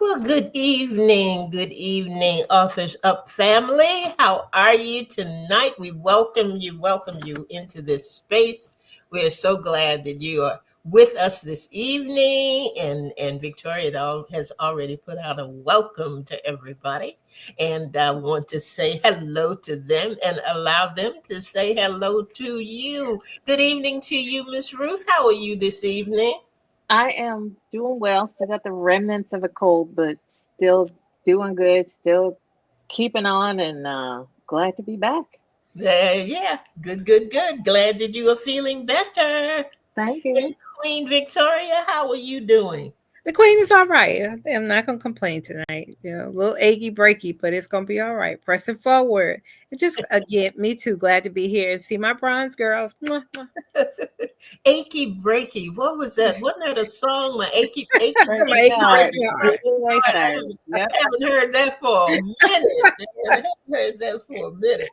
Well, good evening, Authors Up family. How are you tonight? We welcome you into this space. We are so glad that you are with us this evening, and Victoria has already put out a welcome to everybody, and I want to say hello to them and allow them to say hello to you. Good evening to you, Miss Ruth. How are you this evening? I am doing well. Still got the remnants of a cold, but still doing good. Still keeping on and glad to be back. Yeah, good. Glad that you are feeling better. Thank And you. Queen Victoria, how are you doing? The queen is all right. I'm not gonna complain tonight. A little achy breaky, but it's gonna be all right. Pressing forward. And just again, me too. Glad to be here and see my bronze girls. Mwah, mwah. Achy breaky. What was that? Wasn't that a song? My achy My Breaking achy heart. breaky breaky. heart. Right I there. haven't, Yep. I haven't heard that for a minute. Man. I haven't heard that for a minute.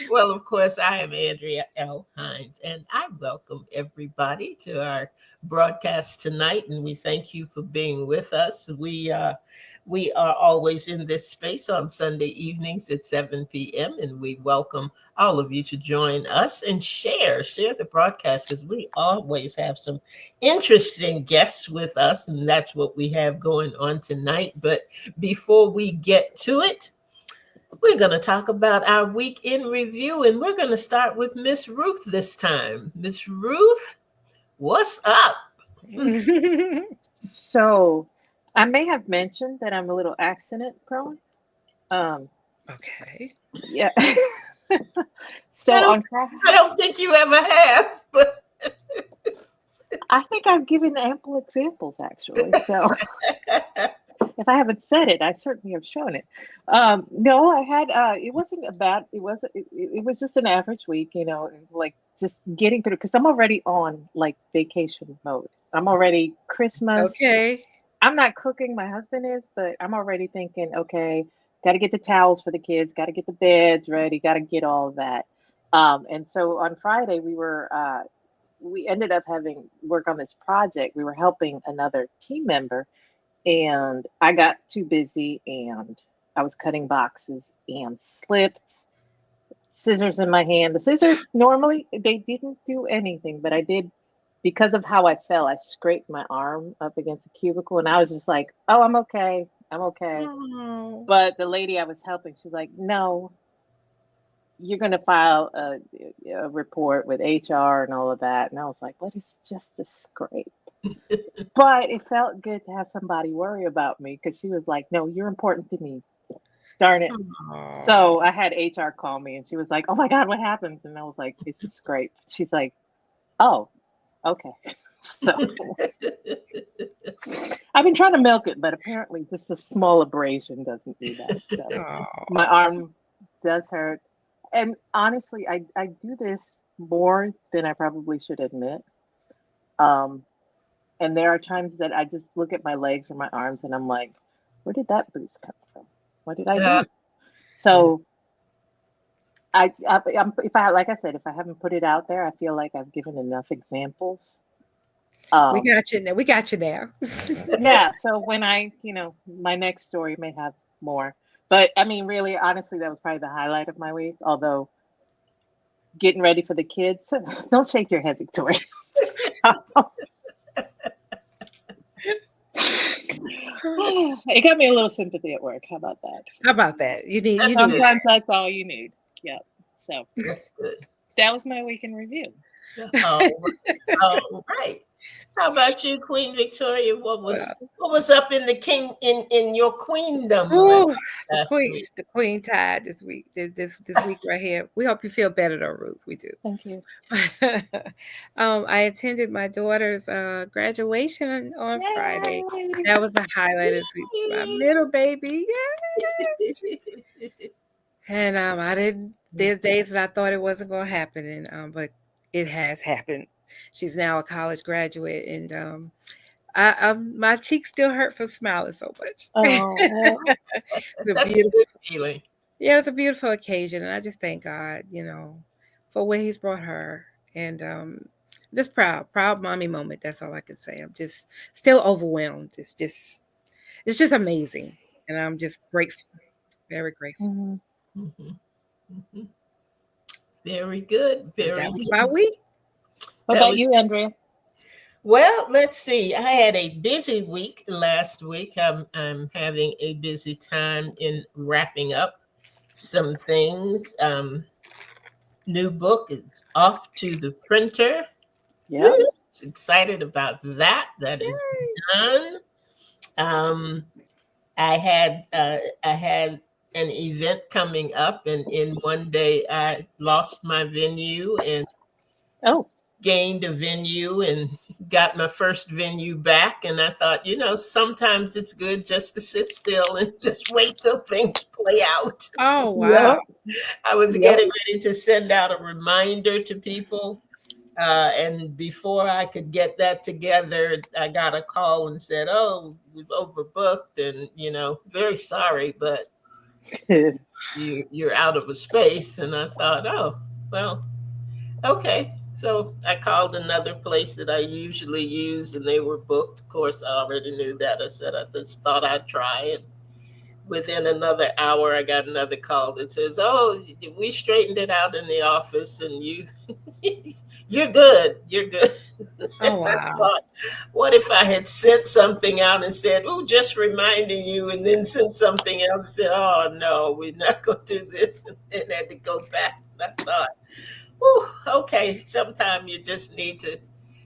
Well, of course, I am Andrea L. Hines, and I welcome everybody to our broadcast tonight, and we thank you for being with us. We are always in this space on Sunday evenings at 7 p.m., and we welcome all of you to join us and share the broadcast because we always have some interesting guests with us, and that's what we have going on tonight. But before we get to it, we're going to talk about our week in review, and we're going to start with Miss Ruth this time. Miss Ruth, what's up? So I may have mentioned that I'm a little accident prone. Um, Okay. yeah. I So don't, on Friday, I don't think you ever have, but I think I've given ample examples actually. So if I haven't said it, I certainly have shown it. No, I had. It wasn't a bad. It was just an average week. Like just getting through because I'm already on like vacation mode. I'm already Christmas. Okay. I'm not cooking. My husband is, but I'm already thinking, okay, got to get the towels for the kids. Got to get the beds ready. Got to get all of that. And so on Friday we ended up having work on this project. We were helping another team member and I got too busy and I was cutting boxes and slipped, scissors in my hand. The scissors normally they didn't do anything, but I did because of how I fell. I scraped my arm up against the cubicle and I was just like, "Oh, I'm okay. I'm okay." Oh. But the lady I was helping, she's like, "No, you're going to file a report with HR and all of that." And I was like, "But it's just a scrape." But it felt good to have somebody worry about me because she was like, "No, you're important to me. Darn it." Oh. So I had HR call me and she was like, "Oh my God, what happened?" And I was like, "It's a scrape." She's like, "Oh, okay." So I've been trying to milk it, but apparently just a small abrasion doesn't do that. So my Oh. arm does hurt. And honestly, I do this more than I probably should admit. Um, and there are times that I just look at my legs or my arms and I'm like, where did that bruise come from? What did I uh, do? So if I, like I said, if I haven't put it out there, I feel like I've given enough examples. We Um, got you now. We got you now. yeah. So when my next story may have more, but I mean, really, honestly, that was probably the highlight of my week. Although getting ready for the kids, don't shake your head, Victoria. It got me a little sympathy at work. How about that? How about that? You that's need good. that. Sometimes that's all you need. Yep. So That's good. that was my week in review. All right. All right. How about you, Queen Victoria? Well, what was up in the king in your queendom ooh, last week? the queen tide this week. This week right here. We hope you feel better though, Ruth. We do. Thank you. I attended my daughter's graduation on Friday. Yay! That was a highlight this week. My middle baby, yeah. And I didn't. There's days that I thought it wasn't going to happen, and but it has happened. She's now a college graduate, and my cheeks still hurt from smiling so much. Oh, It's a That's a beautiful, good feeling. yeah, it was a beautiful occasion, and I just thank God, for where He's brought her, and just proud mommy moment. That's all I can say. I'm just still overwhelmed. It's just it's just amazing, and I'm just grateful, very grateful. Mhm. Mhm. Mhm. Very good. So Very that was my good. week. What That about was you, Andrea? well. Let's see. I had a busy week last week. I'm having a busy time in wrapping up some things. New book is off to the printer. Woo! Yep. Excited about that. That is done. Um, I had an event coming up, and in one day I lost my venue and Oh, gained a venue and got my first venue back. And I thought, sometimes it's good just to sit still and just wait till things play out. Oh wow. yep. I was Yep. getting ready to send out a reminder to people. And before I could get that together, I got a call and said, "Oh, we've overbooked, and very sorry, but you're out of a space." And I thought, "Oh, well, okay." So I called another place that I usually use, and they were booked. Of course, I already knew that. I said I just thought I'd try it. Within another hour, I got another call that says, "Oh, we straightened it out in the office, and you're good. You're good." Oh I wow. thought, what if I had sent something out and said, "Oh, just reminding you," and then sent something else and said, "Oh no, we're not going to do this," and then had to go back. And I thought, "Oh, okay. Sometimes you just need to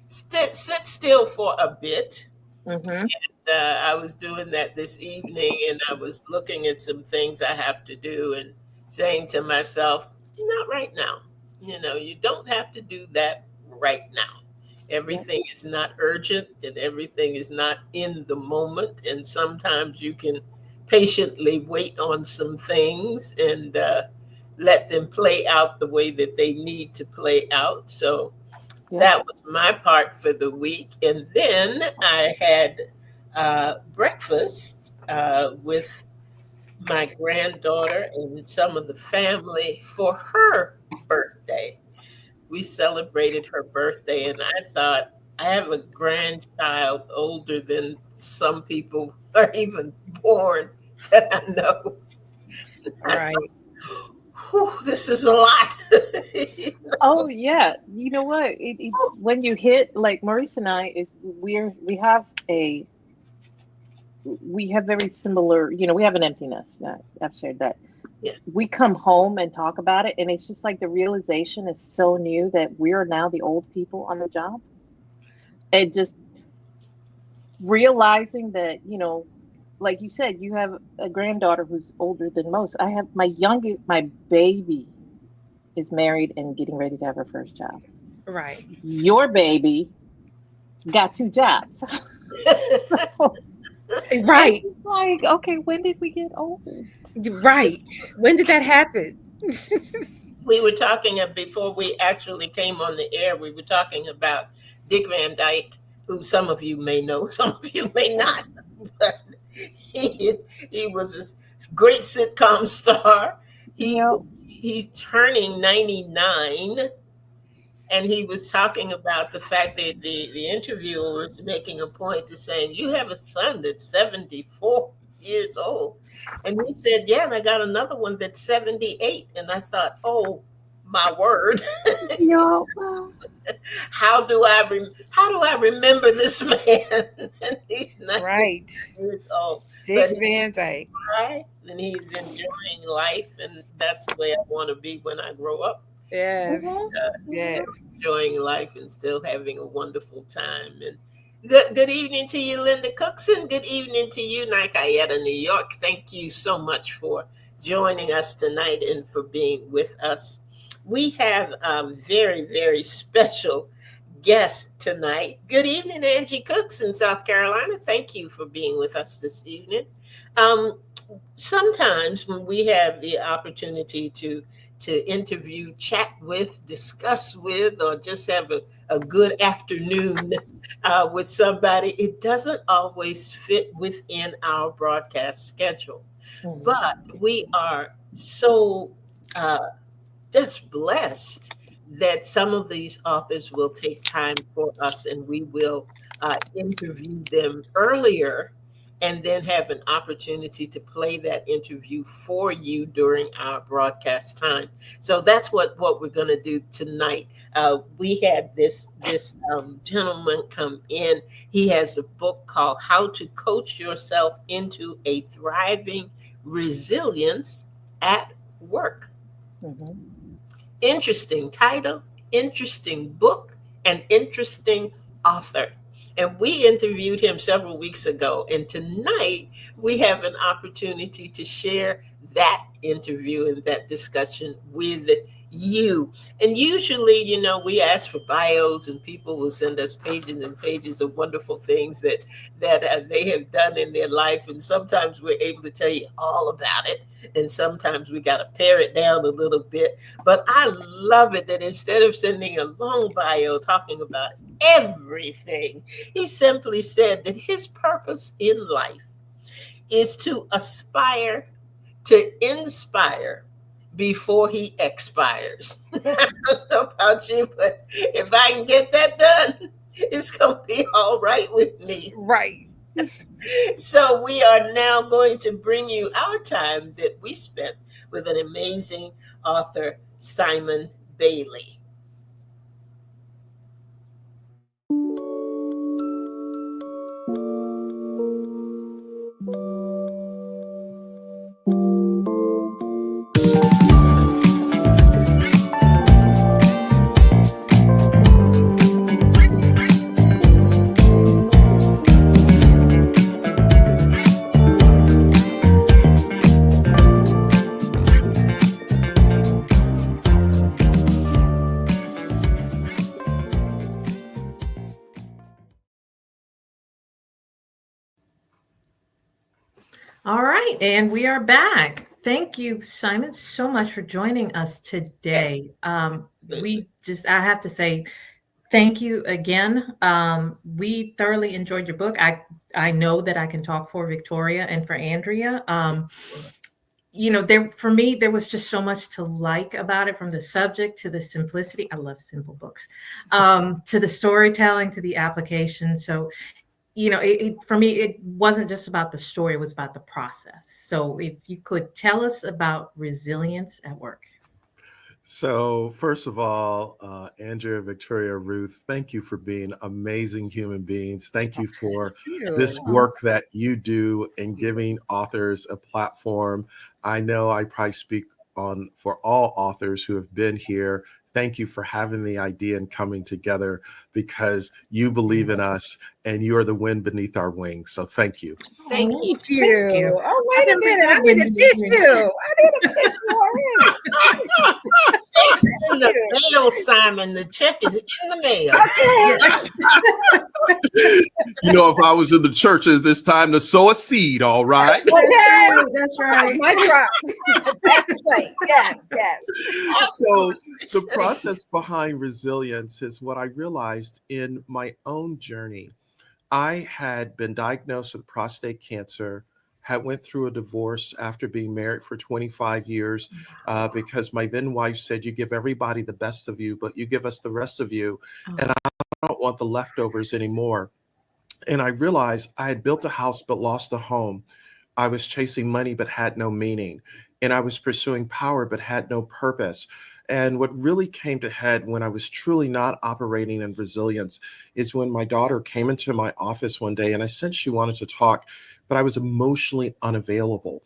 sit still for a bit." Mhm. I was doing that this evening, and I was looking at some things I have to do and saying to myself, not right now. You don't have to do that right now. Yep. Everything is not urgent and everything is not in the moment. And sometimes you can patiently wait on some things and let them play out the way that they need to play out. So Yep. that was my part for the week. And then I had breakfast with my granddaughter and some of the family for her birthday. We celebrated her birthday, and I thought, I have a grandchild older than some people are even born that I know. I Right. thought, whew, this is a lot. Oh yeah. You know what? It's when you hit like Maurice and I is we have very similar. We have an emptiness. I've shared that. Yeah. We come home and talk about it, and it's just like the realization is so new that we're now the old people on the job, and just realizing that like you said, you have a granddaughter who's older than most. I have my baby is married and getting ready to have her first child. Right. Your baby got two jobs. So it's Right. just like, okay, when did we get old? Right. When did that happen? We were talking before we actually came on the air. We were talking about Dick Van Dyke, who some of you may know, some of you may not. But he was a great sitcom star. He Yep. he's turning 99, and he was talking about the fact that the interviewer was making a point to saying, "You have a son that's 74 years old." And he said, "Yeah, and I got another one that's 78." And I thought, "Oh, my word. Yep. How do I remember this man?" And he's 99 Right. years old, Dick but he's Van Dyke. high and he's enjoying life, and that's the way I want to be when I grow up. Yes. Mhm. Yes. Still enjoying life and still having a wonderful time. And good evening to you, Linda Cookson. Good evening to you, Nikayetta, New York. Thank you so much for joining us tonight and for being with us. We have a very, very special guest tonight. Good evening, Angie Cooks in South Carolina. Thank you for being with us this evening. Um, Sometimes when we have the opportunity to interview, chat with, discuss with, or just have a good afternoon with somebody, it doesn't always fit within our broadcast schedule. Mhm. But we are so uh, just blessed that some of these authors will take time for us and we will interview them earlier and then have an opportunity to play that interview for you during our broadcast time. So that's what we're going to do tonight. We had this gentleman come in. He has a book called How to Coach Yourself into a Thriving Resilience at Work. Mhm. Interesting title, interesting book, and interesting author. And we interviewed him several weeks ago. And tonight we have an opportunity to share that interview and that discussion with you. And usually, we ask for bios and people will send us pages and pages of wonderful things that they have done in their life. And sometimes we're able to tell you all about it. And sometimes we got to pare it down a little bit, but I love it that instead of sending a long bio talking about everything, he simply said that his purpose in life is to aspire to inspire before he expires. I don't know about you, but if I can get that done, it's going to be all right with me. Right. So we are now going to bring you our time that we spent with an amazing author, Simon Bailey. All right, and we are back. Thank you, Simon, so much for joining us Yes. today. I have to say, thank you again. We thoroughly enjoyed your book. I know that I can talk for Victoria and for Andrea. There for me, there was just so much to like about it, from the subject to the simplicity. I love simple books, to the storytelling, to the application. So for me, it wasn't just about the story, it was about the process. So if you could tell us about resilience at work. So, first of all, Andrea, Victoria, Ruth, thank you for being amazing human beings. Thank you for You. this work that you do in giving authors a platform. I know I probably speak on for all authors who have been here. Thank you for having the idea and coming together, because you believe in us and you are the wind beneath our wings. So, thank you. Thank Oh, you. Thank thank you. you. Oh, I've wait a never minute. I had need wind a beneath me. tissue. I need a tissue already. Check's Thank in the you. mail, Simon. The check is in the mail. Okay. Yes. You know, if I was in the churches, it's time to sow a seed, all right? That's Okay. right. That's right. My drop. That's the plate. Yes, yes. So the Absolutely. process behind resilience is what I realized in my own journey. I had been diagnosed with prostate cancer, had went through a divorce after being married for 25 years, because my then wife said, you give everybody the best of you, but you give us the rest of you, Oh, and I don't want the leftovers anymore. And I realized I had built a house but lost a home. I was chasing money but had no meaning. And I was pursuing power but had no purpose. And what really came to head when I was truly not operating in resilience is when my daughter came into my office one day, and I said she wanted to talk, but I was emotionally unavailable.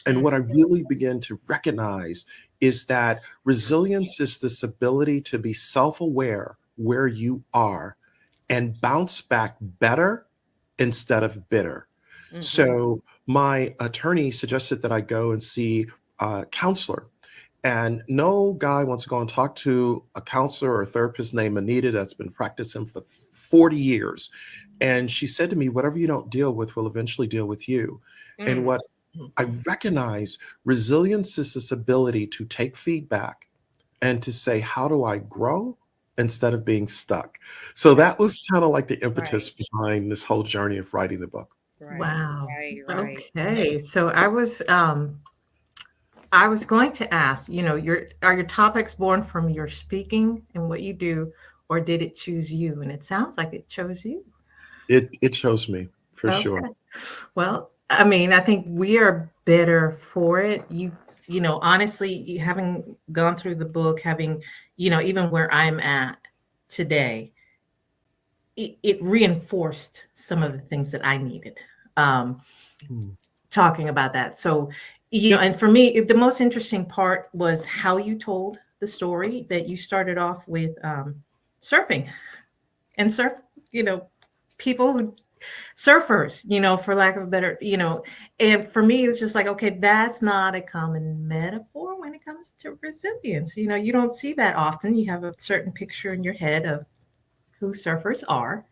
And Mm, what I really began to recognize is that resilience is this ability to be self aware where you are and bounce back better instead of bitter. mhm. So my attorney suggested that I go and see a counselor. And no guy wants to go and talk to a counselor or a therapist named Anita that's been practicing for 40 years. And she said to me, whatever you don't deal with will eventually deal with you. And Mm, what I mhm. recognize, resilience is this ability to take feedback and to say, how do I grow instead of being stuck? So Right, that was kind of like the impetus right, behind this whole journey of writing the book. right, wow. right, right. Okay. So I was going to ask, are your topics born from your speaking and what you do, or did it choose you? And it sounds like it chose you. It chose me for sure. Okay. Well, I mean, I think we are better for it. Honestly, having gone through the book, having, even where I'm at today, it reinforced some of the things that I needed. Um, Mm. Talking about that. So, and for me, the most interesting part was how you told the story, that you started off with surfing and you know, people who surfers, for lack of a better, and for me, it's just like, okay, that's not a common metaphor when it comes to resilience. You don't see that often. You have a certain picture in your head of who surfers are,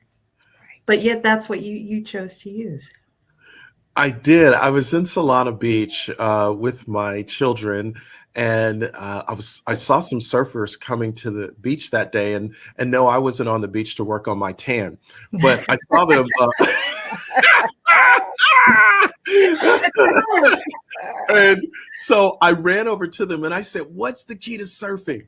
but yet that's what you chose to use. I did. I was in Solana Beach with my children, and I saw some surfers coming to the beach that day, and no, I wasn't on the beach to work on my tan, but I saw them. And so I ran over to them and I said, "What's the key to surfing?"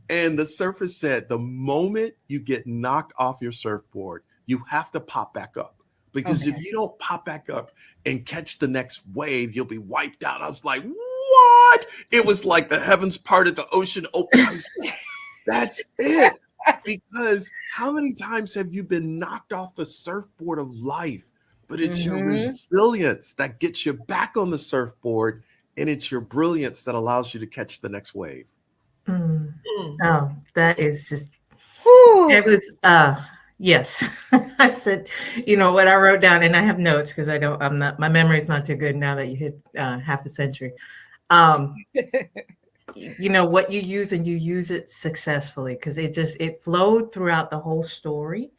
And the surfer said, "The moment you get knocked off your surfboard, you have to pop back up. Because if Okay. you don't pop back up and catch the next wave, you'll be wiped out." I was like, "What?" It was like the heavens parted, the ocean opened. I was like, that's it. Because how many times have you been knocked off the surfboard of life? But it's your Mm-hmm. resilience that gets you back on the surfboard, and it's your brilliance that allows you to catch the next wave. Mm. Mm. Oh, that is just, Whew. it was, yes. I said, what I wrote down, and I have notes because my memory is not too good now that you hit half a century. Um, what you use, and you use it successfully, because it flowed throughout the whole story.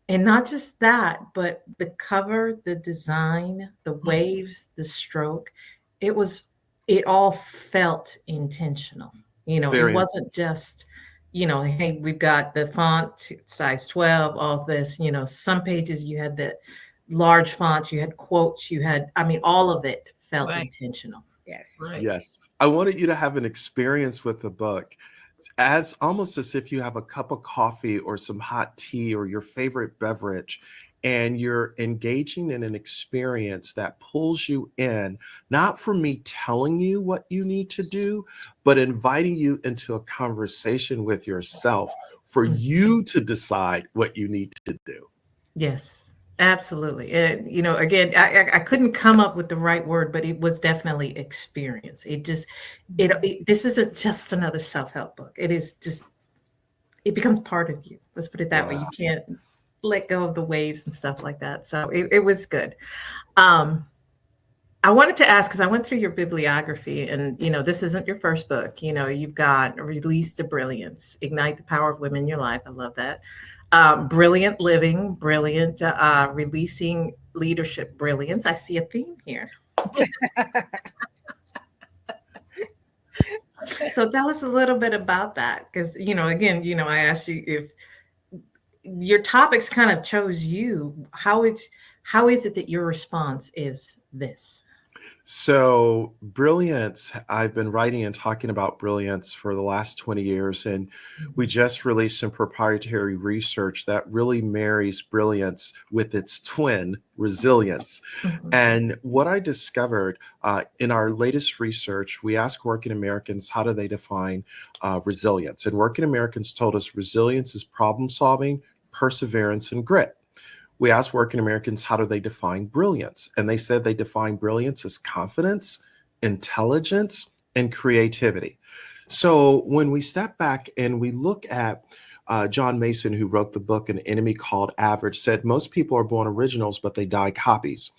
And not just that, but the cover, the design, the waves, the stroke, it was, it all felt intentional. It Very. wasn't just, hey, we've got the font size 12, all this, some pages you had the large fonts, you had quotes, I mean, all of it felt Right. intentional. Yes. Right. Yes. I wanted you to have an experience with the book. It's as almost as if you have a cup of coffee or some hot tea or your favorite beverage, and you're engaging in an experience that pulls you in, not for me telling you what you need to do, but inviting you into a conversation with yourself for Mm. you to decide what you need to do. Yes, absolutely. And again, I couldn't come up with the right word, but it was definitely experience. This isn't just another self-help book. It is just, it becomes part of you. Let's put it that way. Wow. You can't let go of the waves and stuff like that. So it was good. Um, I wanted to ask, because I went through your bibliography, and this isn't your first book. You've got Release the Brilliance, Ignite the Power of Women in Your Life. I love that. Brilliant Living, Brilliant, Releasing Leadership Brilliance. I see a theme here. So tell us a little bit about that, because again, I asked you if your topics kind of chose you. How is it that your response is this? So, brilliance, I've been writing and talking about brilliance for the last 20 years, and we just released some proprietary research that really marries brilliance with its twin, resilience. Mhm. And what I discovered in our latest research, we asked working Americans how do they define resilience. And working Americans told us resilience is problem solving, perseverance, and grit. We asked working Americans how do they define brilliance, and they said they define brilliance as confidence, intelligence, and creativity. So when we step back and we look at John Mason, who wrote the book An Enemy Called Average, said most people are born originals, but they die copies.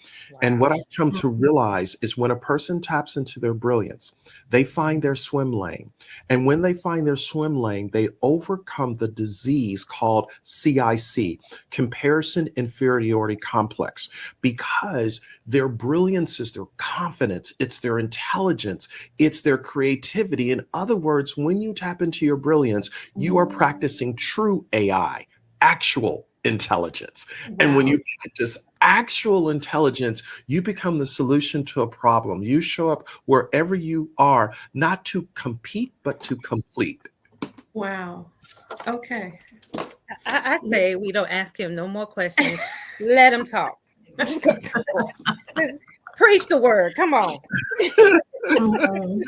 And what Wow. I've come to realize is when a person taps into their brilliance, they find their swim lane. And when they find their swim lane, they overcome the disease called CIC, comparison inferiority complex, because their brilliance is their confidence, it's their intelligence, it's their creativity. In other words, when you tap into your brilliance, you are practicing true AI, actual intelligence. And when Wow. you practice actual intelligence, you become the solution to a problem. You show up wherever you are, not to compete, but to complete. Wow. Okay. I say we don't ask him no more questions. Let him talk. Just go, just preach the word. Come on. Mhm.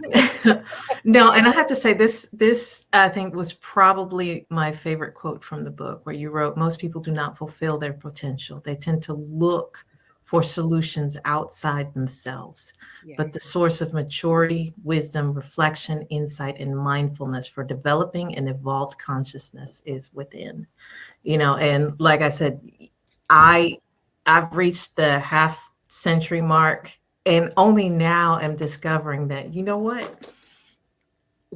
No, and I have to say this I think was probably my favorite quote from the book, where you wrote, most people do not fulfill their potential. They tend to look for solutions outside themselves. But the Yes. source of maturity, wisdom, reflection, insight, and mindfulness for developing an evolved consciousness is within. And like I said, I I've reached the half century mark, and only now am discovering that,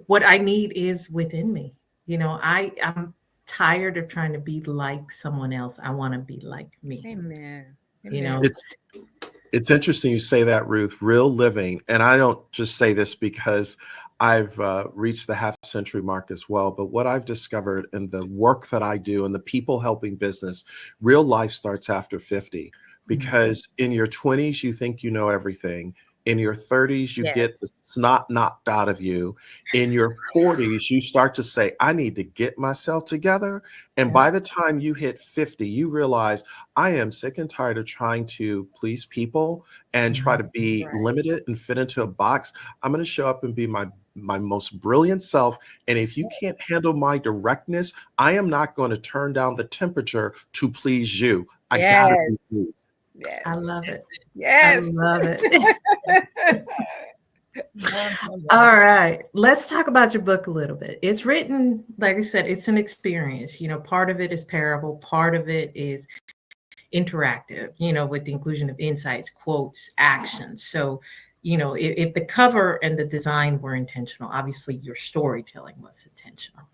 what I need is within me. I'm tired of trying to be like someone else. I want to be like me. Amen. you Amen. know It's interesting you say that, Ruth. Real living, and I don't just say this because I've reached the half century mark as well. But what I've discovered in the work that I do and the people helping business, real life starts after 50. Mhm. Because in your 20s, you think you know everything. In your 30s, you Yes. get the snot knocked out of you. In your 40s, you start to say, I need to get myself together. And Yeah. by the time you hit 50, you realize I am sick and tired of trying to please people and try Mhm. to be Right. limited and fit into a box. I'm going to show up and be my most brilliant self. And if you can't handle my directness, I am not going to turn down the temperature to please you. I got to Yes. be you. Yes. I love it. I Yes. love it. Wonderful. All right, let's talk about your book a little bit. It's written, like I said, it's an experience. Part of it is parable, part of it is interactive, with the inclusion of insights, quotes, actions. So, if the cover and the design were intentional, obviously your storytelling was intentional.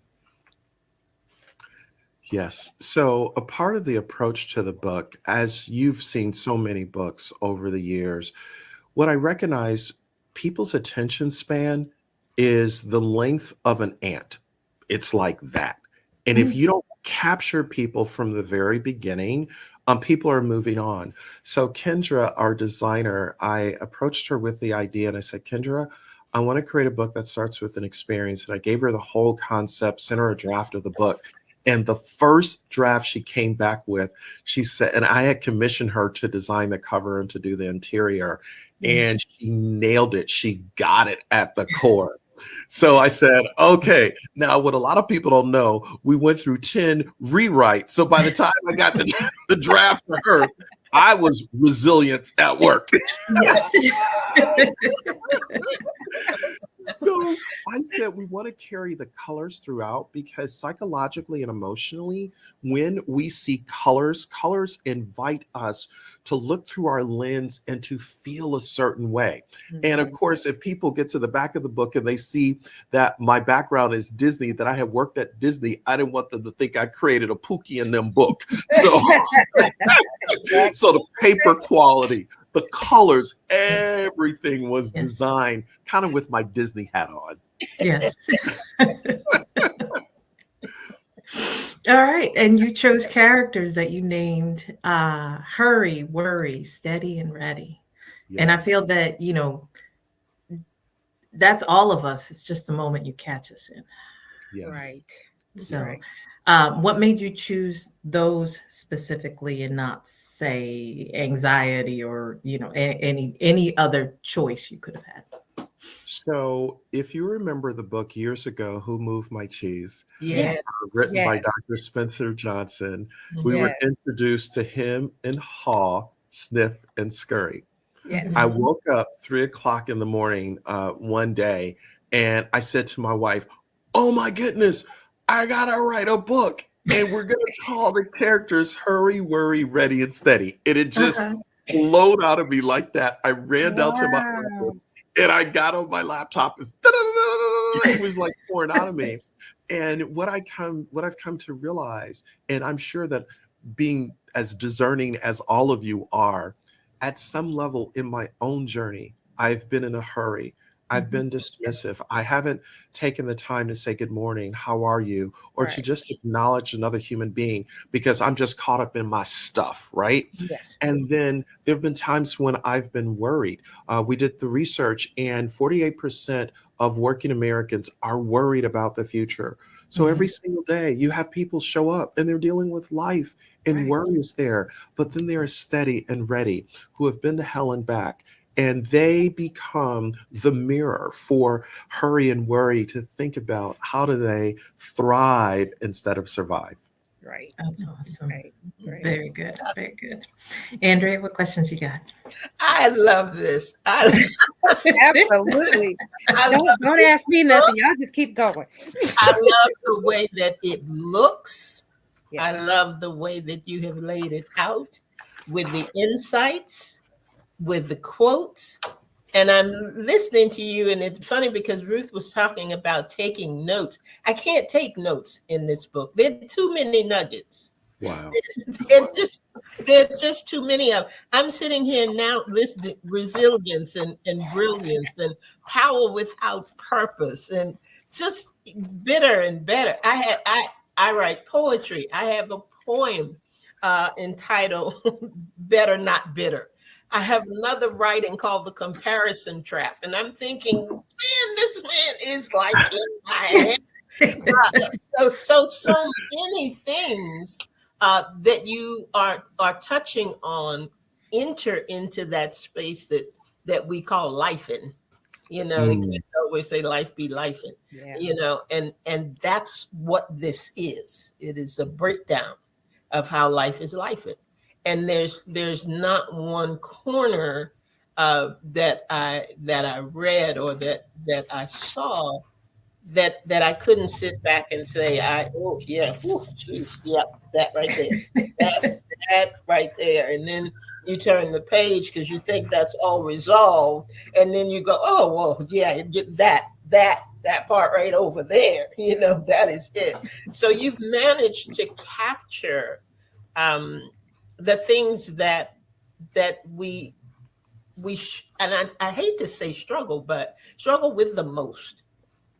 Yes. So, a part of the approach to the book, as you've seen so many books over the years, what I recognize people's attention span is the length of an ant. It's like that. And if Mm, you don't capture people from the very beginning, people are moving on. So, Kendra, our designer, I approached her with the idea and I said, Kendra, I want to create a book that starts with an experience. And I gave her the whole concept, sent her a draft of the book. And the first draft she came back with, she said, and I had commissioned her to design the cover and to do the interior, mm. and she nailed it. She got it at the core. So I said, okay, now what a lot of people don't know, we went through 10 rewrites. So by the time I got the draft for her, I was resilience at work. Yes. So I said we want to carry the colors throughout because psychologically and emotionally, when we see colors, colors invite us to look through our lens and to feel a certain way. And of Mhm. course, if people get to the back of the book and they see that my background is Disney, that I have worked at Disney, I didn't want them to think I created a Pookie in them book. So so the paper quality, the colors, everything was Yes. designed kind of with my Disney hat on. Yes. All right. And you chose characters that you named Hurry, Worry, Steady, and Ready. And I Yes, feel that, that's all of us. It's just the moment you catch us in. yes. Right. Yeah. So, Right. what made you choose those specifically and not say anxiety or, any other choice you could have had? So if you remember the book years ago, Who Moved My Cheese, Yes. Yes. written by Yes. Dr. Spencer Johnson, we Mhm. were Yes. introduced to him and Haw, Sniff, and Scurry. Yes. I Mhm. woke up 3 o'clock in the morning one day and I said to my wife, oh my goodness, I gotta write a book. And we're gonna call the characters Hurry, Worry, Ready, and Steady. And it just Uh-huh. flowed out of me like that. I ran down to my Wow. office and I got on my laptop. It was like pouring out of me. And what I've come to realize, and I'm sure that being as discerning as all of you are, at some level in my own journey, I've been in a hurry. I've Mhm. been dismissive. I haven't taken the time to say good morning, how are you, or to Right. just acknowledge another human being because I'm just caught up in my stuff, right? Yes. And then there have been times when I've been worried. We did the research, and 48% of working Americans are worried about the future. So every Mhm. single day, you have people show up and they're dealing with life and Right. worry is there. But then there is steady and ready who have been to hell and back. And they become the mirror for hurry and worry to think about how do they thrive instead of survive. Right. That's awesome. Right. Right. Very good. Very good. Andrea, what questions you got? I love this. Absolutely. I love Don't this ask me book. nothing. Y'all just keep going. I love the way that it looks. Yeah. I love the way that you have laid it out with the insights, with the quotes. And I'm listening to you, and it's funny because Ruth was talking about taking notes. I can't take notes in this book. There are too many nuggets. Wow. They're just too many of. I'm sitting here now listening resilience and brilliance and power without purpose and just bitter and better. I write poetry. I have a poem entitled "Better Not Bitter." I have another writing called "The Comparison Trap," and I'm thinking, man, this man is like in my head. So many things that you are touching on enter into that space that we call life in. The Mm. kids always say life be life in, Yeah. and that's what this is. It is a breakdown of how life is life in. And there's not one corner that I read or that I saw that I couldn't sit back and say, oh yeah, geez, yep, that right there, that right there, and then you turn the page because you think that's all resolved, and then you go, oh well, yeah, that part right over there, that is it. So you've managed to capture um, the things that and I hate to say struggle, but struggle with the most,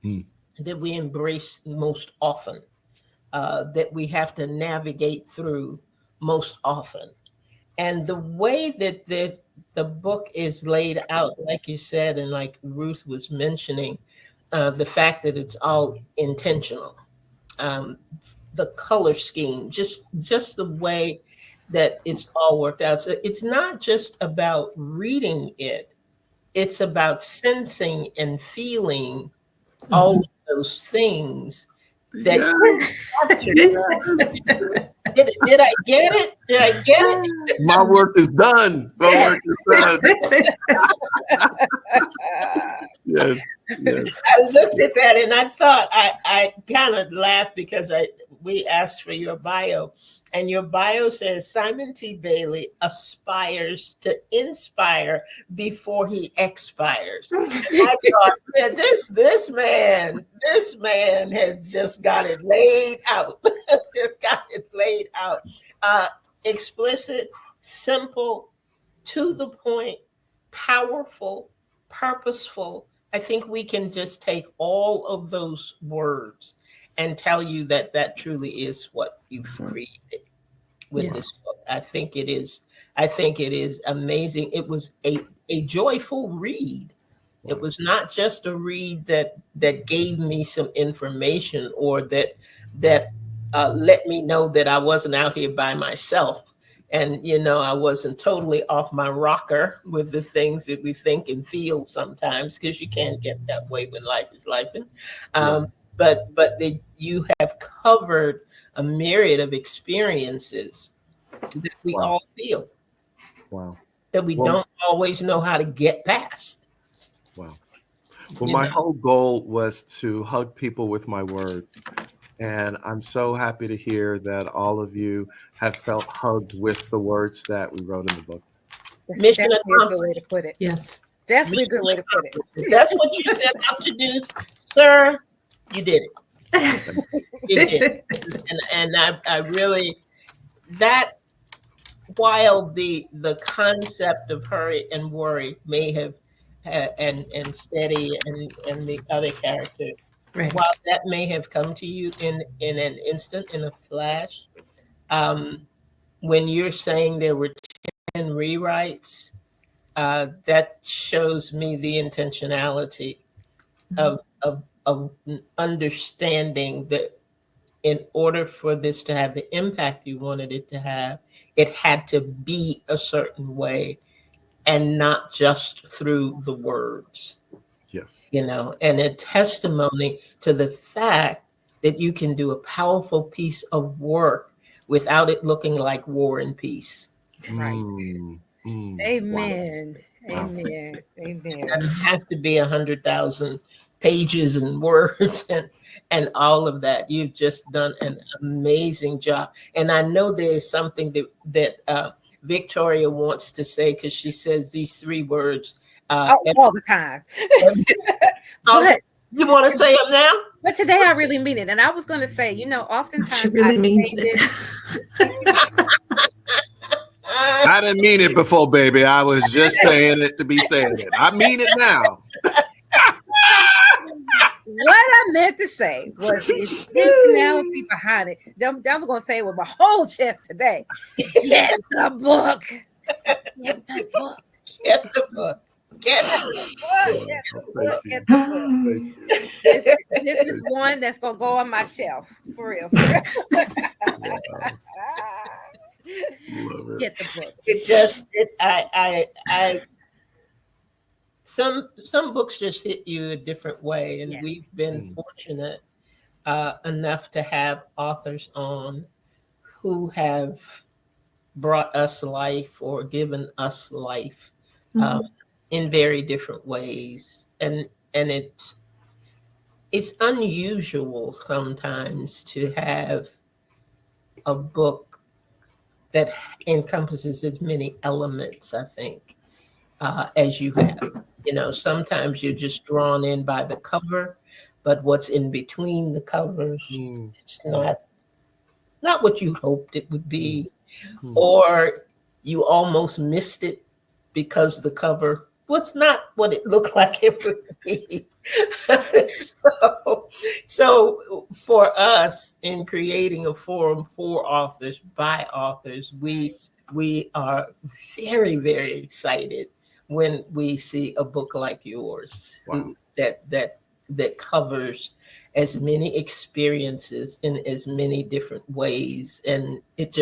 Mm. that we embrace most often, that we have to navigate through most often. And the way that the book is laid out, like you said, and like Ruth was mentioning, the fact that it's all intentional, um, the color scheme, just the way that it's all worked out. So it's not just about reading it; it's about sensing and feeling all Mhm. of those things that Yes. captured. Did I get it? Did I get it? My work is done. My work is done. Yes. Yes. I looked at that and I thought I kind of laughed because we asked for your bio, and your bio says Simon T. Bailey aspires to inspire before he expires. I thought, man, this man has just got it laid out. Just got it laid out. Explicit, simple, to the point, powerful, purposeful. I think we can just take all of those words and tell you that that truly is what you've created with this Yes. book. I think it is amazing. It was a joyful read. It was not just a read that gave me some information or that let me know that I wasn't out here by myself. And I wasn't totally off my rocker with the things that we think and feel sometimes, because you can't get that way when life is life. Yeah. But you have covered a myriad of experiences that we Wow. all feel, Wow. that we Well, don't always know how to get past. wow. Well, You my know, whole goal was to hug people with my words. And I'm so happy to hear that all of you have felt hugged with the words that we wrote in the book. That's mission definitely a good way accomplished. to put it. Yes. Definitely a Mission good way to put it. accomplished. If that's what you set out to do, sir, you did it. You did. And I really, that, while the concept of hurry and worry may have and steady and the other character, Right. while that may have come to you in an instant, in a flash, um, when you're saying there were 10 rewrites, that shows me the intentionality of understanding that in order for this to have the impact you wanted it to have, it had to be a certain way and not just through the words, Yes. and a testimony to the fact that you can do a powerful piece of work without it looking like War and Peace. Right. Wow. Amen. Wow. Amen. It Amen. doesn't have to be 100,000 pages and words and all of that. You've just done an amazing job. And I know there is something that Victoria wants to say, because she says these three words. All the time. Every- But you want to say them now? but today I really mean it. And I was going to say, She oftentimes I really means say it. this. I didn't mean it before, baby. I was just saying it to be saying it. I mean it now. What I meant to say was the intentionality behind it. I'm going to say it with my whole chest today. Get the book. Get the book. Get the book. Get the book. Get the book. Get the book. This is one that's going to go on my shelf. For real. Love it. Get the book. It just I some books just hit you a different way, and Yes. we've been fortunate enough to have authors on who have brought us life or given us life in very different ways, and it's unusual sometimes to have a book that encompasses as many elements, I think, as you have. Sometimes you're just drawn in by the cover, but what's in between the covers, it's not what you hoped it would be, or you almost missed it because the cover was not what it looked like it would be. so for us, in creating a forum for authors by authors, we are very, very excited when we see a book like yours. Wow. That covers as many experiences in as many different ways, and it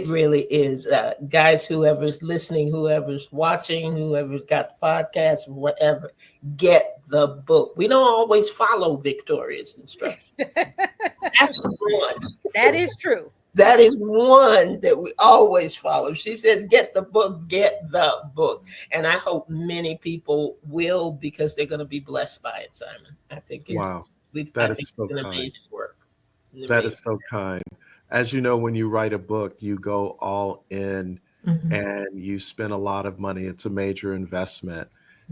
really is, guys, whoever's listening, whoever's watching, whoever's got the podcast, whatever, get the book. We don't always follow Victoria's instructions. That's one. That is true. That is one that we always follow. She said, get the book, get the book. And I hope many people will, because they're going to be blessed by it, Simon. I think Wow. it's That is so an kind. amazing work. That is so kind. As you know, when you write a book, you go all in and you spend a lot of money. It's a major investment.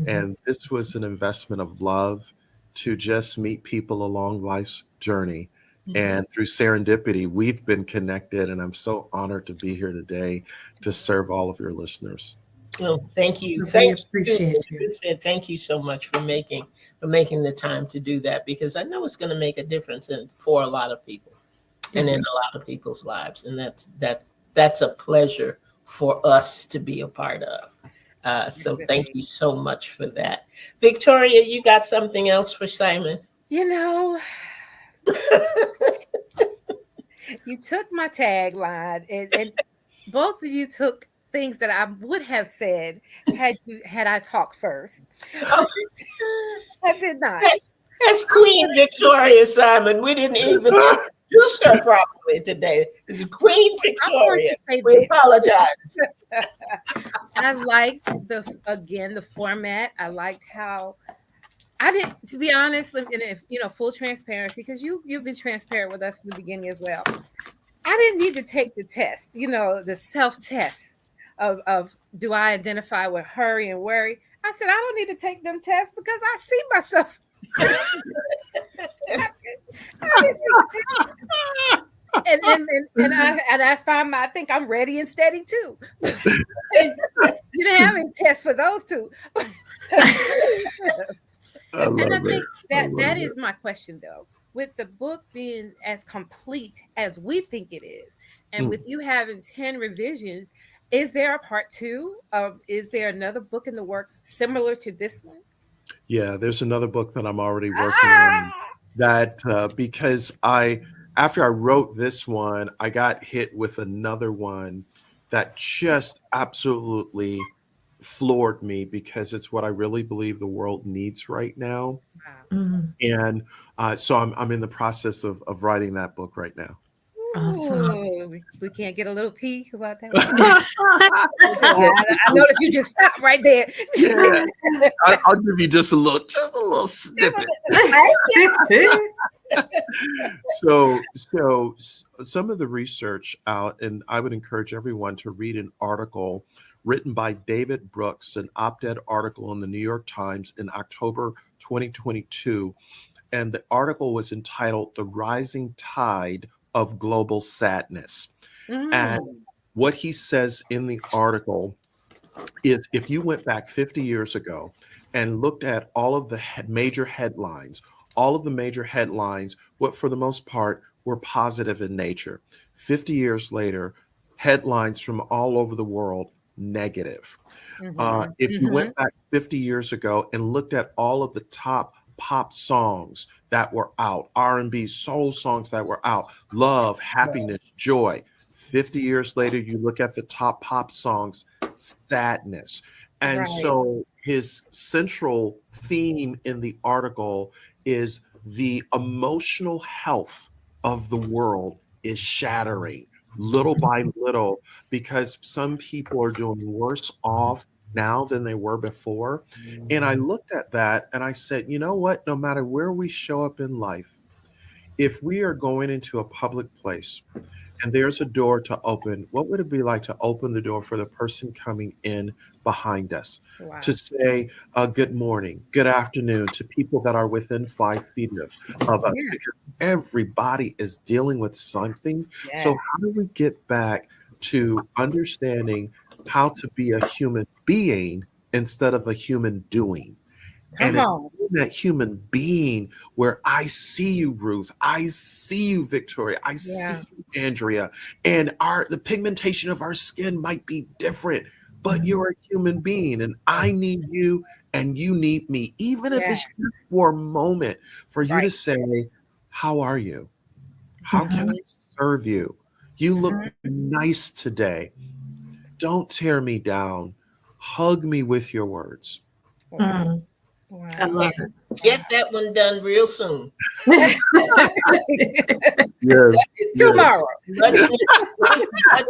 And this was an investment of love to just meet people along life's journey. And through serendipity, we've been connected. And I'm so honored to be here today to serve all of your listeners. Oh, thank you. We appreciate you. Thank you so much for making the time to do that, because I know it's going to make a difference for a lot of people and in a lot of people's lives. And that's a pleasure for us to be a part of. So thank you so much for that. Victoria, you got something else for Simon? You took my tagline, and both of you took things that I would have said had I talked first. I did not. That's Queen Victoria, Simon. We didn't even introduce her properly today. It's Queen Victoria. We apologize. I liked the format. I liked how I didn't, to be honest, in full transparency, because you've been transparent with us from the beginning as well. I didn't need to take the test, the self-test of do I identify with hurry and worry. I said, I don't need to take them tests because I see myself. And I find I think I'm ready and steady too. You didn't have any tests for those two. And I think that is my question, though. With the book being as complete as we think it is, and with you having 10 revisions, is there a part 2? Is there another book in the works similar to this one? Yeah, there's another book that I'm already working on that because after I wrote this one, I got hit with another one that just absolutely floored me because it's what I really believe the world needs right now. Wow. Mm, And so I'm in the process of writing that book right now. awesome. Ooh, we can't get a little peek about that one. I noticed you just stopped right there. Yeah, I'll give you just a little snippet. Some of the research out, and I would encourage everyone to read an article written by David Brooks, an op-ed article in the New York Times in October 2022. And the article was entitled "The Rising Tide of Global Sadness." And Mm, what he says in the article is, if you went back 50 years ago and looked at all of the major headlines, all of the major headlines, what for the most part were positive in nature. 50 years later, headlines from all over the world, negative. mhm, If you mhm. went back 50 years ago and looked at all of the top pop songs that were out, R&B, soul songs that were out, love, happiness, joy. 50 years later, you look at the top pop songs, sadness. And Right. so his central theme in the article is the emotional health of the world is shattering little by little because some people are doing worse off now than they were before. And I looked at that and I said, you know what? No matter where we show up in life, if we are going into a public place and there's a door to open, what would it be like to open the door for the person coming in behind us? To Wow. say good morning, good afternoon to people that are within 5 feet of us, Yeah. because everybody is dealing with something. So, Yes. how do we get back to understanding how to be a human being instead of a human doing? And Come it's on. that human being where I see you, Ruth. I see you, Victoria. I see Yeah. you, Andrea. And the pigmentation of our skin might be different, but you're a human being, and I need you, and you need me. Even if Yeah. it's just for a moment, for you to Right. say, "How are you? How can Mhm, I serve you? You look mhm. nice today. Don't tear me down. Hug me with your words." Wow. Mm, I Wow. love Wow. Get that one done real soon. It's Yes, it's yes. Tomorrow. much needed. Much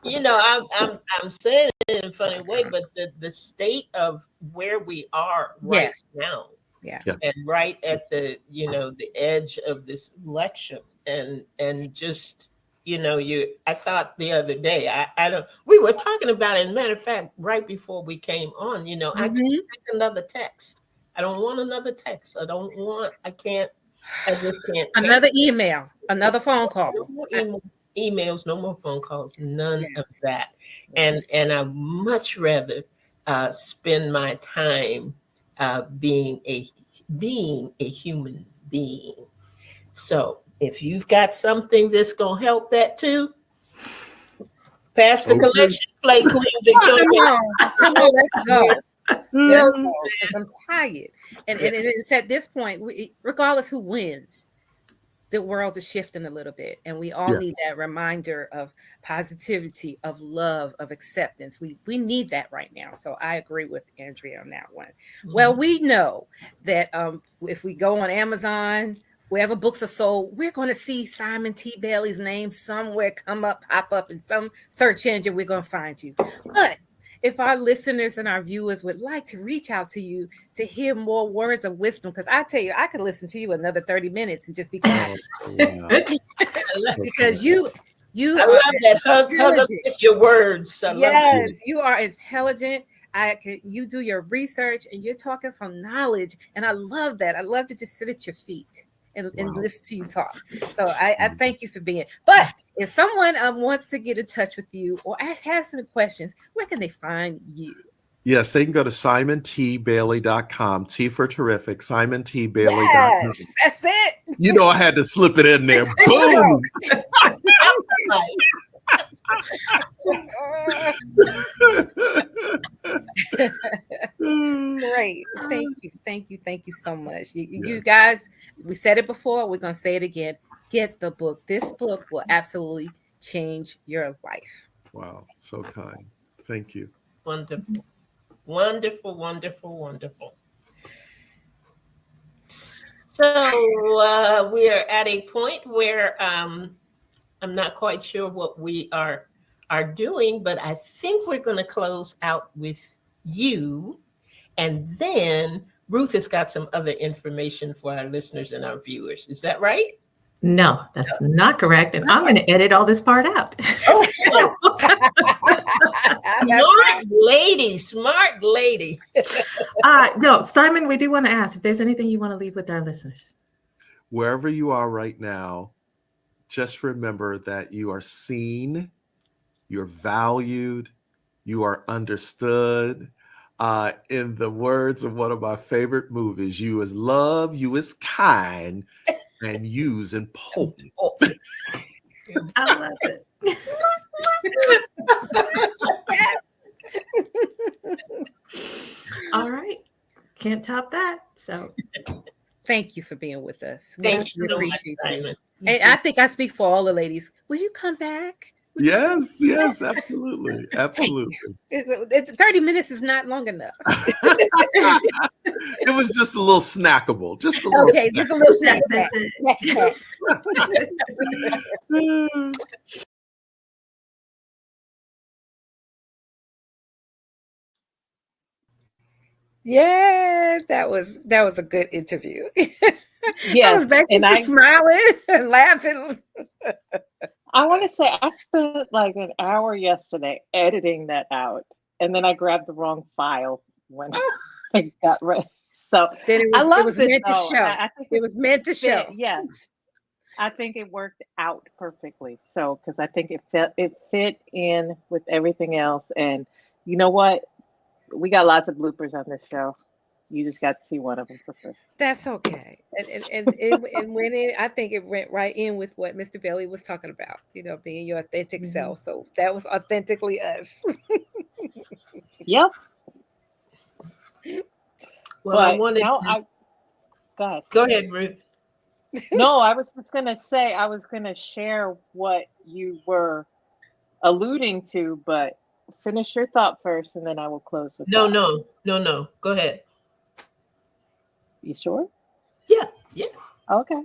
needed. I'm saying it in a funny way, but the state of where we are right Yes. now, Yeah. Yeah. and right at the edge of this election, and just I thought the other day, I don't we were talking about it, as a matter of fact, right before we came on, I can't Mhm. take another text. I don't want another text. I can't, I just can't take Another email, another phone no call. more emails, no more phone calls, none of Yes. that. And Yes. I much rather spend my time being a human being. So if you've got something that's gonna help that too, pass the Okay. collection plate, Queen Come Victoria. on. Come on. Let's go. Let's Help. Mhm. go. Because I'm tired. Yeah. And it's at this point, regardless who wins, the world is shifting a little bit, and we all Yeah. need that reminder of positivity, of love, of acceptance. We need that right now. So I agree with Andrea on that one. Well, Mhm. we know that if we go on Amazon, wherever books are sold, we're going to see Simon T. Bailey's name somewhere pop up in some search engine. We're going to find you. But if our listeners and our viewers would like to reach out to you to hear more words of wisdom, because I tell you, I could listen to you another 30 minutes and just be quiet. Oh, wow. I love, Because you I are love that. Hug us intelligent. with your words. I love that. Yeah. Yes, you are intelligent. You do your research and you're talking from knowledge. And I love that. I love to just sit at your feet and Wow. listen to you talk. So I thank you for being. But if someone wants to get in touch with you or have some questions, where can they find you? Yes, they can go to simontbailey.com. T for terrific, Yes, simontbailey.com. that's it. You know, I had to slip it in there. Go. Boom. Great. Thank you so much. You Yes. guys, we said it before, we're gonna say it again. Get the book. This book will absolutely change your life. Wow. So kind. Thank you. Wonderful. Wonderful, wonderful, wonderful. So we are at a point where I'm not quite sure what we are doing, but I think we're going to close out with you, and then Ruth has got some other information for our listeners and our viewers. Is that right? No, that's not correct. And I'm going to edit all this part out. Oh, That's smart lady, smart lady. No, Simon, we do want to ask if there's anything you want to leave with our listeners. Wherever you are right now, just remember that you are seen, you're valued, you are understood. In the words of one of my favorite movies, you is love, you is kind, and you's important. I love it. All right. Can't top that. So Thank you for being with us. Thank We you so much, appreciate you. Simon. And I think I speak for all the ladies. Will you come back? Yes, yes, absolutely. Absolutely. It's 30 minutes is not long enough. It was just a little snackable. Just a little Okay, just a little snack. that's it. Next. Yeah, that was a good interview. I Yes, was back and there smiling and laughing. I want to say I spent like an hour yesterday editing that out, and then I grabbed the wrong file when I got ready. So Then I it loved was it meant to though. show. I think It was meant to fit. show. Yes, I think it worked out perfectly. So because I think it fit in with everything else, and you know what? We got lots of bloopers on this show. You just got to see one of them for sure. That's okay. And when I think it went right in with what Mr. Bailey was talking about, being your authentic Mhm. self. So that was authentically us. Yep. Well, I But wanted now to go ahead. go ahead, Ruth. No, I was just gonna say I was gonna share what you were alluding to, but finish your thought first, and then I will close with No, that. no, no, no. Go ahead. You sure? Yeah, yeah. Okay.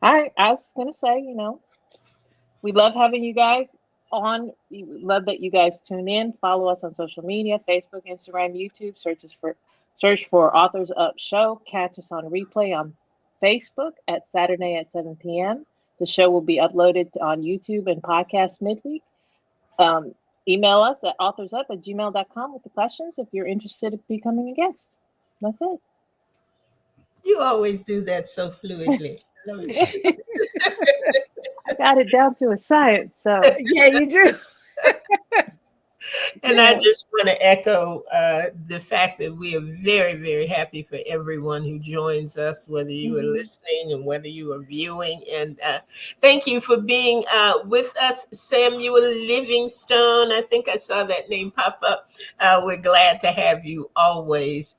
I was gonna say, we love having you guys on. We love that you guys tune in. Follow us on social media: Facebook, Instagram, YouTube. Search for Authors Up Show. Catch us on replay on Facebook at Saturday at 7 p.m. The show will be uploaded on YouTube and podcast midweek. Um, Email us at authorsup@gmail.com with the questions if you're interested in becoming a guest. That's it. You always do that so fluidly. I love it. I got it down to a science. So Yeah, you do. And I yeah. just want to echo the fact that we are very, very happy for everyone who joins us, whether you are Mhm. listening and whether you are viewing. And thank you for being with us, Samuel Livingstone. I think I saw that name pop up. We're glad to have you always.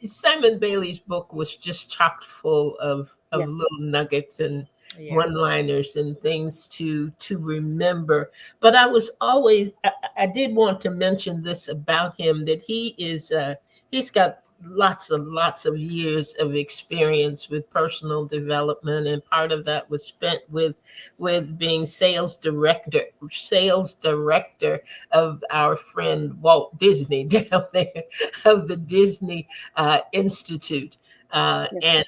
Simon Bailey's book was just chock full of Yeah. little nuggets and Yeah. one-liners and things to remember. But I did want to mention this about him, that he's got lots of years of experience with personal development, and part of that was spent with being sales director of our friend Walt Disney down there, of the Disney Institute. Yes. And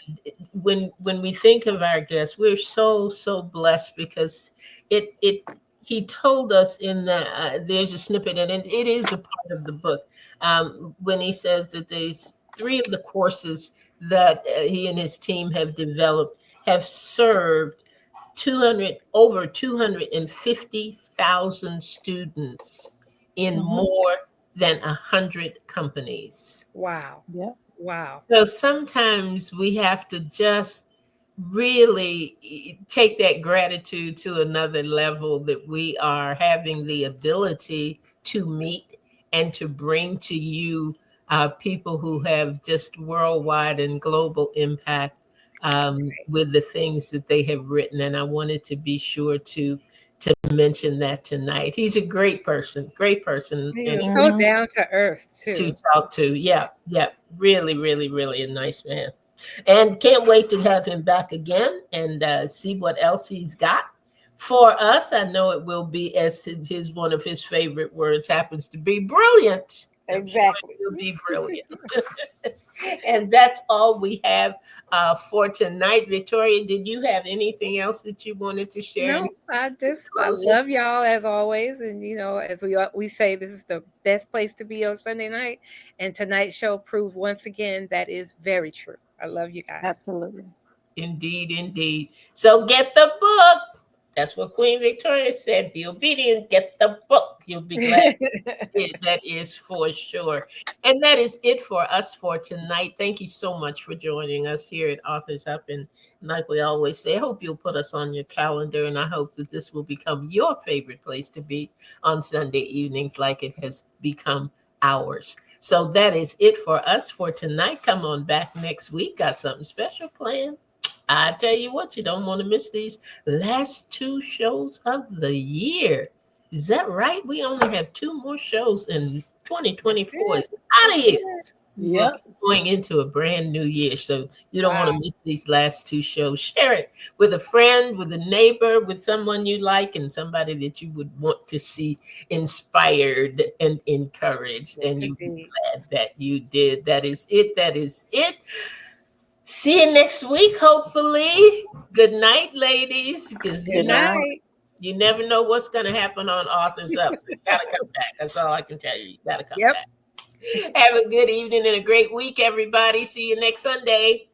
when we think of our guests, we're so blessed, because it he told us in there's a snippet, and it is a part of the book, when he says that there's three of the courses that he and his team have developed have served 250,000 students in Mhm. more than 100 companies. Wow. Yeah. Wow. So sometimes we have to just really take that gratitude to another level, that we are having the ability to meet and to bring to you people who have just worldwide and global impact with the things that they have written. And I wanted to be sure to mention that tonight. He's a great person, He and was so Mhm. down to earth to too. talk to. Yeah, yeah, really, really, really a nice man. And can't wait to have him back again and see what else he's got for us. I know it will be, as his one of his favorite words happens to be, brilliant. I'm sure Exactly. it will be brilliant. And that's all we have for tonight. Victoria, did you have anything else that you wanted to share? No, Any I closing? love y'all as always, and as we say, this is the best place to be on Sunday night, and tonight's show proved once again that is very true. I love you guys. Absolutely. Indeed, indeed. So get the book. That's what Queen Victoria said. Be obedient, get the book. You'll be glad. Yeah, that is for sure. And that is it for us for tonight. Thank you so much for joining us here at Authors Up. And like we always say, I hope you'll put us on your calendar. And I hope that this will become your favorite place to be on Sunday evenings, like it has become ours. So that is it for us for tonight. Come on back next week. Got something special planned. I tell you what, you don't want to miss these last two shows of the year. Is that right? We only have two more shows in That's 2024. it. It's out of That's here. it. We will be Yep. going into a brand new year. So you don't want to Wow. miss these last two shows. Share it with a friend, with a neighbor, with someone you like, and somebody that you would want to see inspired and encouraged. Yes, And you'll be indeed. glad that you did. That is it. That is it. See you next week, hopefully. Good night, ladies, because Good Good night. night. you never know what's going to happen on Authors Up. So you got to come back. That's all I can tell you. You got to come Yep. back. Have a good evening and a great week, everybody. See you next Sunday.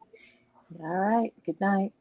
All right. Good night.